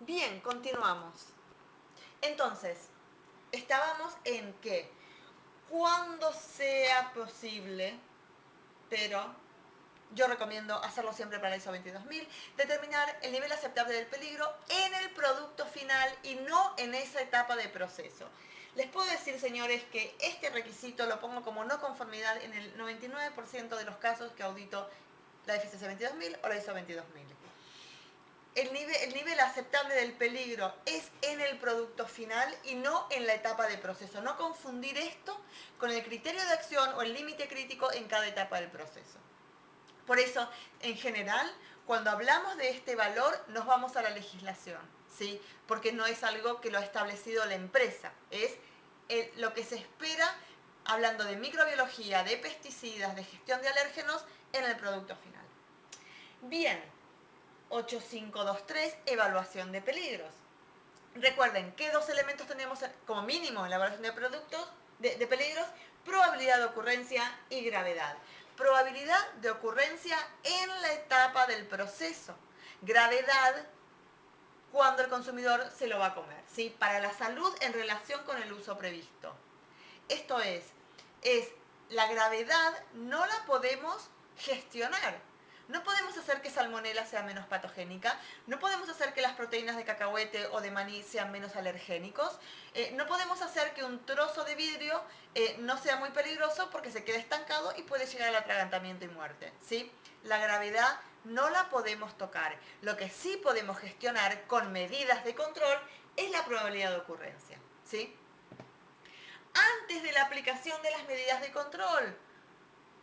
Bien, continuamos. Entonces, estábamos en que cuando sea posible, pero yo recomiendo hacerlo siempre para la ISO 22000, determinar el nivel aceptable del peligro en el producto final y no en esa etapa de proceso. Les puedo decir, señores, que este requisito lo pongo como no conformidad en el 99% de los casos que audito la FCC 22000 o la ISO 22000. El nivel aceptable del peligro es en el producto final y no en la etapa de proceso. No confundir esto con el criterio de acción o el límite crítico en cada etapa del proceso. Por eso, en general, cuando hablamos de este valor, nos vamos a la legislación, ¿sí? Porque no es algo que lo ha establecido la empresa, es lo que se espera hablando de microbiología, de pesticidas, de gestión de alérgenos en el producto final. Bien, 8523, evaluación de peligros. Recuerden, ¿qué dos elementos tenemos como mínimo en la evaluación de productos, de peligros? Probabilidad de ocurrencia y gravedad. Probabilidad de ocurrencia en la etapa del proceso. Gravedad cuando el consumidor se lo va a comer, ¿sí? Para la salud en relación con el uso previsto. Esto es la gravedad no la podemos gestionar. No podemos hacer que salmonela sea menos patogénica, no podemos hacer que las proteínas de cacahuete o de maní sean menos alergénicos, no podemos hacer que un trozo de vidrio no sea muy peligroso porque se quede estancado y puede llegar al atragantamiento y muerte, ¿sí? La gravedad no la podemos tocar. Lo que sí podemos gestionar con medidas de control es la probabilidad de ocurrencia, ¿sí? Antes de la aplicación de las medidas de control,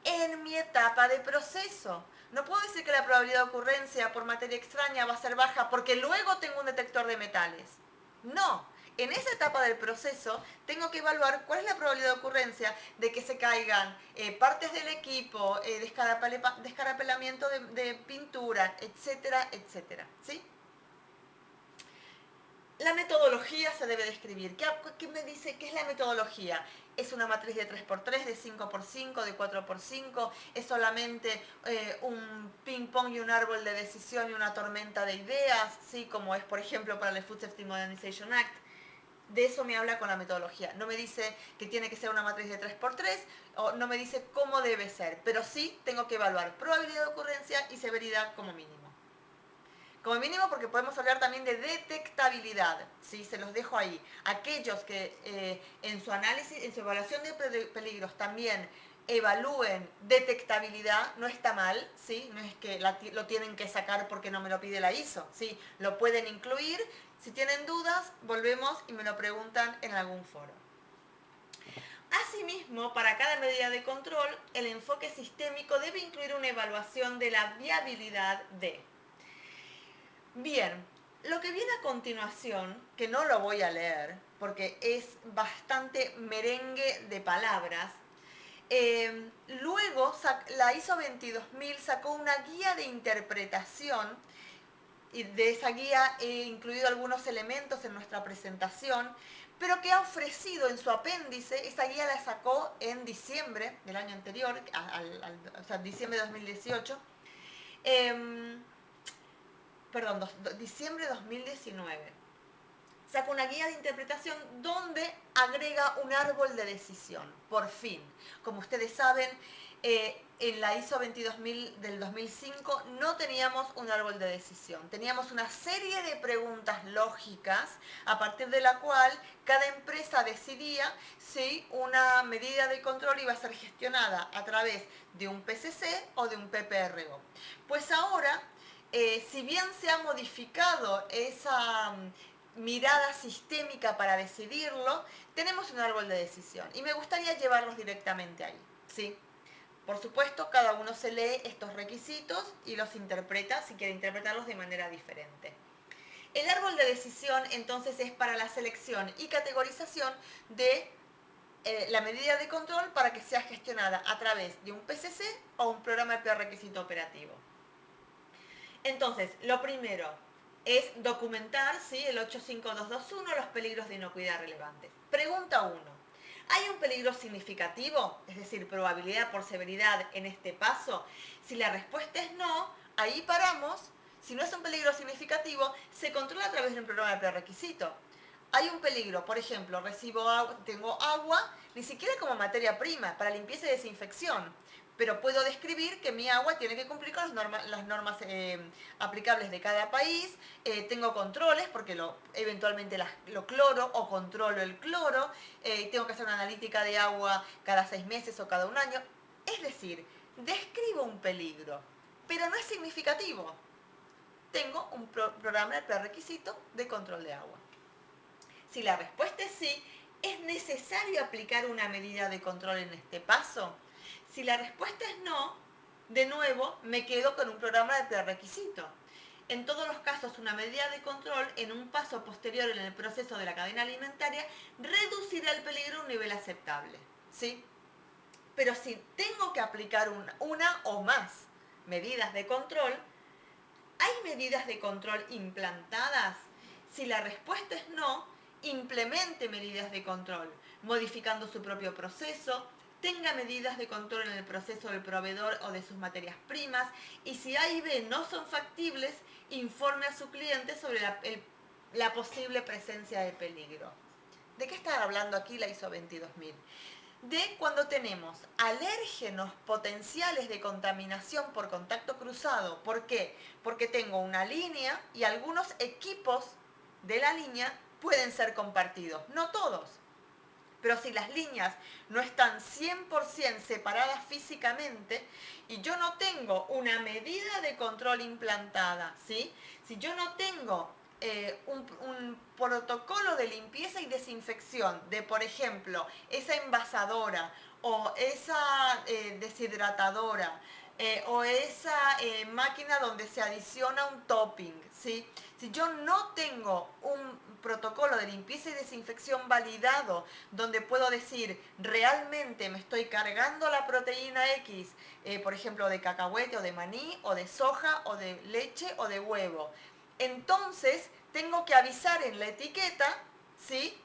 en mi etapa de proceso. No puedo decir que la probabilidad de ocurrencia por materia extraña va a ser baja porque luego tengo un detector de metales. No, en esa etapa del proceso tengo que evaluar cuál es la probabilidad de ocurrencia de que se caigan partes del equipo, descarapelamiento de pintura, etcétera, etcétera. ¿Sí? La metodología se debe describir. ¿Qué me dice? ¿Qué es la metodología? ¿Es una matriz de 3x3, de 5x5, de 4x5? ¿Es solamente un ping-pong y un árbol de decisión y una tormenta de ideas? ¿Sí? Como es, por ejemplo, para el Food Safety Modernization Act. De eso me habla con la metodología. No me dice que tiene que ser una matriz de 3x3 o no me dice cómo debe ser, pero sí tengo que evaluar probabilidad de ocurrencia y severidad como mínimo. Como mínimo porque podemos hablar también de detectabilidad, ¿sí? Se los dejo ahí. Aquellos que en su análisis, en su evaluación de peligros también evalúen detectabilidad, no está mal, ¿sí? No es que lo tienen que sacar porque no me lo pide la ISO, ¿sí? Lo pueden incluir. Si tienen dudas, volvemos y me lo preguntan en algún foro. Asimismo, para cada medida de control, el enfoque sistémico debe incluir una evaluación de la viabilidad de... Bien, lo que viene a continuación, que no lo voy a leer porque es bastante merengue de palabras, luego la ISO 22000 sacó una guía de interpretación y de esa guía he incluido algunos elementos en nuestra presentación, pero que ha ofrecido en su apéndice, esa guía la sacó en diciembre del año anterior, o sea, diciembre de 2018, perdón, diciembre de 2019. Saca una guía de interpretación donde agrega un árbol de decisión, por fin. Como ustedes saben, en la ISO 22000 del 2005 no teníamos un árbol de decisión. Teníamos una serie de preguntas lógicas a partir de la cual cada empresa decidía si una medida de control iba a ser gestionada a través de un PCC o de un PPRO. Pues ahora si bien se ha modificado esa mirada sistémica para decidirlo, tenemos un árbol de decisión y me gustaría llevarlos directamente ahí, ¿sí? Por supuesto, cada uno se lee estos requisitos y los interpreta si quiere interpretarlos de manera diferente. El árbol de decisión entonces es para la selección y categorización de la medida de control para que sea gestionada a través de un PCC o un programa de prerequisito operativo. Entonces, lo primero es documentar, ¿sí? El 85221, los peligros de inocuidad relevantes. Pregunta 1. ¿Hay un peligro significativo, es decir, probabilidad por severidad en este paso? Si la respuesta es no, ahí paramos, Si no es un peligro significativo, se controla a través de un programa de prerequisito. Hay un peligro, por ejemplo, tengo agua, ni siquiera como materia prima, para limpieza y desinfección, pero puedo describir que mi agua tiene que cumplir con las normas aplicables de cada país, tengo controles, porque eventualmente lo cloro o controlo el cloro, tengo que hacer una analítica de agua cada 6 meses o cada un año. Es decir, describo un peligro, pero no es significativo. Tengo un programa de prerequisito de control de agua. Si la respuesta es sí, ¿es necesario aplicar una medida de control en este paso? Si la respuesta es no, de nuevo me quedo con un programa de prerequisito. En todos los casos, una medida de control en un paso posterior en el proceso de la cadena alimentaria reducirá el peligro a un nivel aceptable, ¿sí? Pero si tengo que aplicar una o más medidas de control, ¿hay medidas de control implantadas? Si la respuesta es no, implemente medidas de control, modificando su propio proceso, tenga medidas de control en el proceso del proveedor o de sus materias primas, y si A y B no son factibles, informe a su cliente sobre la posible presencia de peligro. ¿De qué está hablando aquí la ISO 22000? De cuando tenemos alérgenos potenciales de contaminación por contacto cruzado. ¿Por qué? Porque tengo una línea y algunos equipos de la línea pueden ser compartidos, no todos. Pero si las líneas no están 100% separadas físicamente y yo no tengo una medida de control implantada, ¿sí? Si yo no tengo un protocolo de limpieza y desinfección de, por ejemplo, esa envasadora o esa deshidratadora o esa máquina donde se adiciona un topping, ¿sí? Si yo no tengo un protocolo de limpieza y desinfección validado, donde puedo decir, realmente me estoy cargando la proteína X, por ejemplo, de cacahuete o de maní, o de soja, o de leche, o de huevo, entonces tengo que avisar en la etiqueta, ¿sí?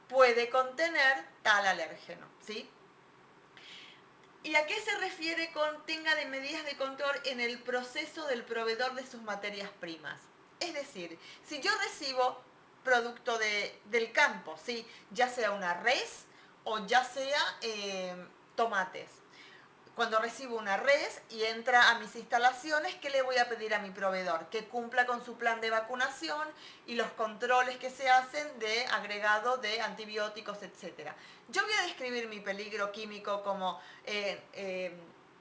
Puede contener tal alérgeno, ¿sí? ¿Y a qué se refiere con tenga de medidas de control en el proceso del proveedor de sus materias primas? Es decir, si yo recibo producto del campo, ¿sí? Ya sea una res o ya sea tomates. Cuando recibo una res y entra a mis instalaciones, ¿qué le voy a pedir a mi proveedor? Que cumpla con su plan de vacunación y los controles que se hacen de agregado de antibióticos, etc. Yo voy a describir mi peligro químico como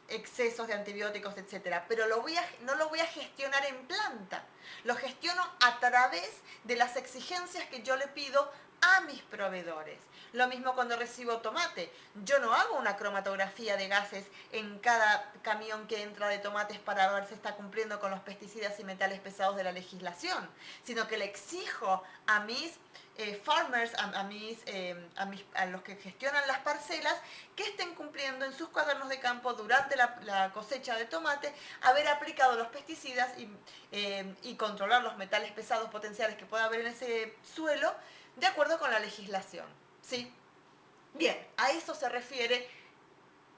excesos de antibióticos, etc. Pero no lo voy a gestionar en planta. Lo gestiono a través de las exigencias que yo le pido a mis proveedores. Lo mismo cuando recibo tomate. Yo no hago una cromatografía de gases en cada camión que entra de tomates para ver si está cumpliendo con los pesticidas y metales pesados de la legislación, sino que le exijo a mis farmers, a los que gestionan las parcelas, que estén cumpliendo en sus cuadernos de campo durante la cosecha de tomate, haber aplicado los pesticidas y controlar los metales pesados potenciales que pueda haber en ese suelo, de acuerdo con la legislación, ¿sí? Bien, a eso se refiere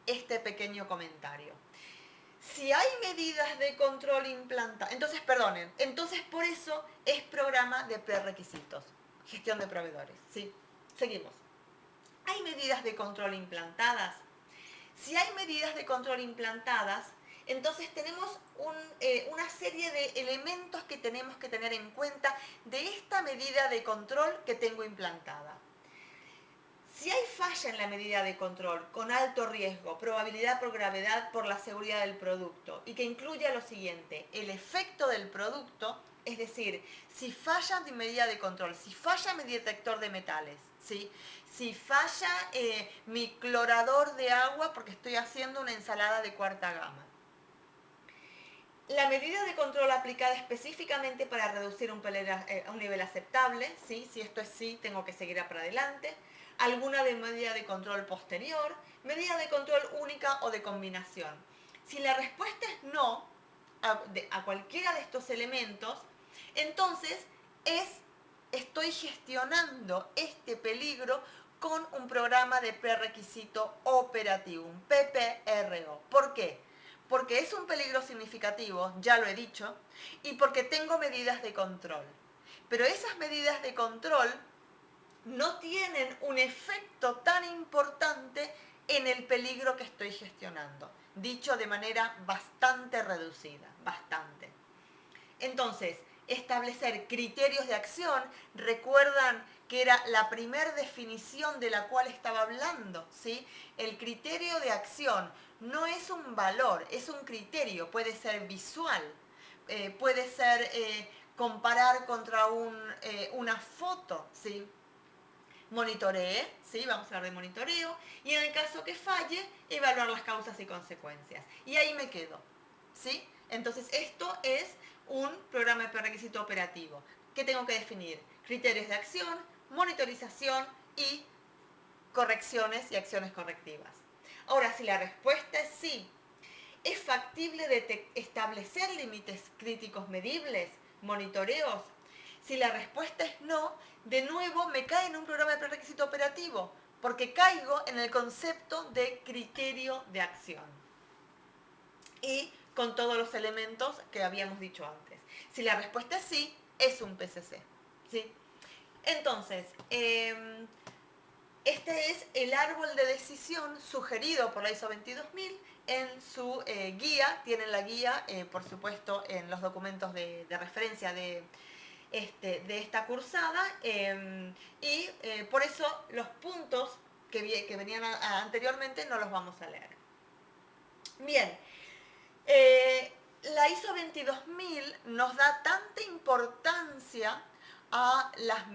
este pequeño comentario. Si hay medidas de control implantadas, entonces por eso es programa de prerequisitos, gestión de proveedores, ¿sí? Seguimos. ¿Hay medidas de control implantadas? Si hay medidas de control implantadas, entonces tenemos una serie de elementos que tenemos que tener en cuenta de esta medida de control que tengo implantada. Si hay falla en la medida de control con alto riesgo, probabilidad por gravedad por la seguridad del producto, y que incluya lo siguiente, el efecto del producto, es decir, si falla mi medida de control, si falla mi detector de metales, ¿sí? Si falla mi clorador de agua porque estoy haciendo una ensalada de cuarta gama. La medida de control aplicada específicamente para reducir un nivel aceptable, ¿sí? Si esto es sí, tengo que seguir para adelante. Alguna de medida de control posterior, medida de control única o de combinación. Si la respuesta es no a cualquiera de estos elementos, entonces estoy gestionando este peligro con un programa de prerequisito operativo, un PPRO. ¿Por qué? porque es un peligro significativo, ya lo he dicho, y porque tengo medidas de control. Pero esas medidas de control no tienen un efecto tan importante en el peligro que estoy gestionando, dicho de manera bastante reducida, bastante. Entonces, establecer criterios de acción, recuerdan que era la primera definición de la cual estaba hablando, ¿sí? El criterio de acción no es un valor, es un criterio, puede ser visual, puede ser comparar contra una foto, ¿sí? Monitoree, ¿sí? Vamos a hablar de monitoreo, y en el caso que falle, evaluar las causas y consecuencias. Y ahí me quedo, ¿sí? Entonces, esto es un programa de prerequisito operativo. ¿Qué tengo que definir? Criterios de acción, monitorización y correcciones y acciones correctivas. Ahora, si la respuesta es sí, ¿es factible establecer límites críticos medibles, monitoreos? Si la respuesta es no, de nuevo me cae en un programa de prerequisito operativo, porque caigo en el concepto de criterio de acción. Y con todos los elementos que habíamos dicho antes. Si la respuesta es sí, es un PCC. ¿Sí? Entonces, este es el árbol de decisión sugerido por la ISO 22000 en su guía. Tienen la guía, por supuesto, en los documentos de referencia de esta cursada. Y por eso los puntos que venían anteriormente no los vamos a leer. Bien. La ISO 22000 nos da tanta importancia a las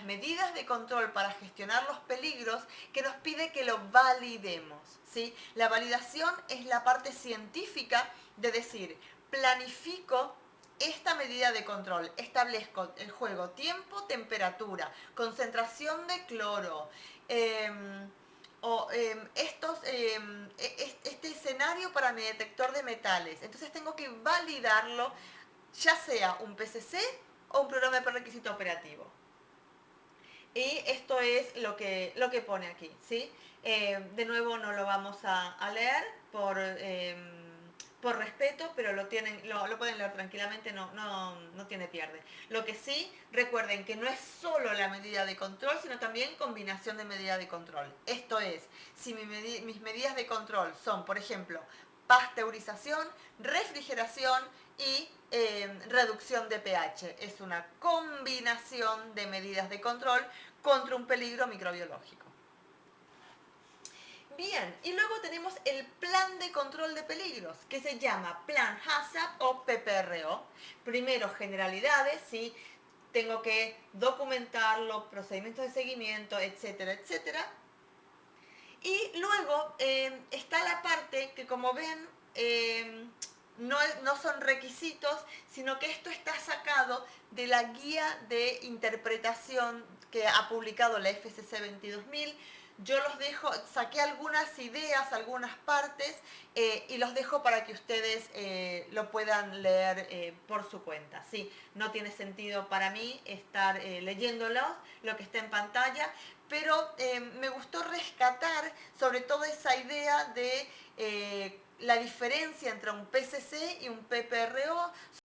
medidas de control para gestionar los peligros que nos pide que lo validemos, ¿sí? La validación es la parte científica de decir, planifico esta medida de control, establezco el juego tiempo, temperatura, concentración de cloro, este escenario para mi detector de metales. Entonces tengo que validarlo, ya sea un PCC o un programa de prerequisito operativo. Y esto es lo que pone aquí, ¿sí? De nuevo no lo vamos a leer por respeto, pero lo pueden leer tranquilamente, no tiene pierde. Lo que sí, recuerden que no es solo la medida de control, sino también combinación de medida de control. Esto es, si mis medidas de control son, por ejemplo, pasteurización, refrigeración y reducción de pH. Es una combinación de medidas de control contra un peligro microbiológico. Bien, y luego tenemos el plan de control de peligros, que se llama Plan HACCP o PPRO. Primero, generalidades, ¿sí? Tengo que documentarlo, procedimientos de seguimiento, etcétera, etcétera. Y luego está la parte que, como ven, no son requisitos, sino que esto está sacado de la guía de interpretación que ha publicado la FCC 22000. Yo los dejo, saqué algunas ideas, algunas partes, y los dejo para que ustedes lo puedan leer por su cuenta. Sí, no tiene sentido para mí estar leyéndolos, lo que está en pantalla, pero me gustó rescatar sobre todo esa idea de la diferencia entre un PCC y un PPRO.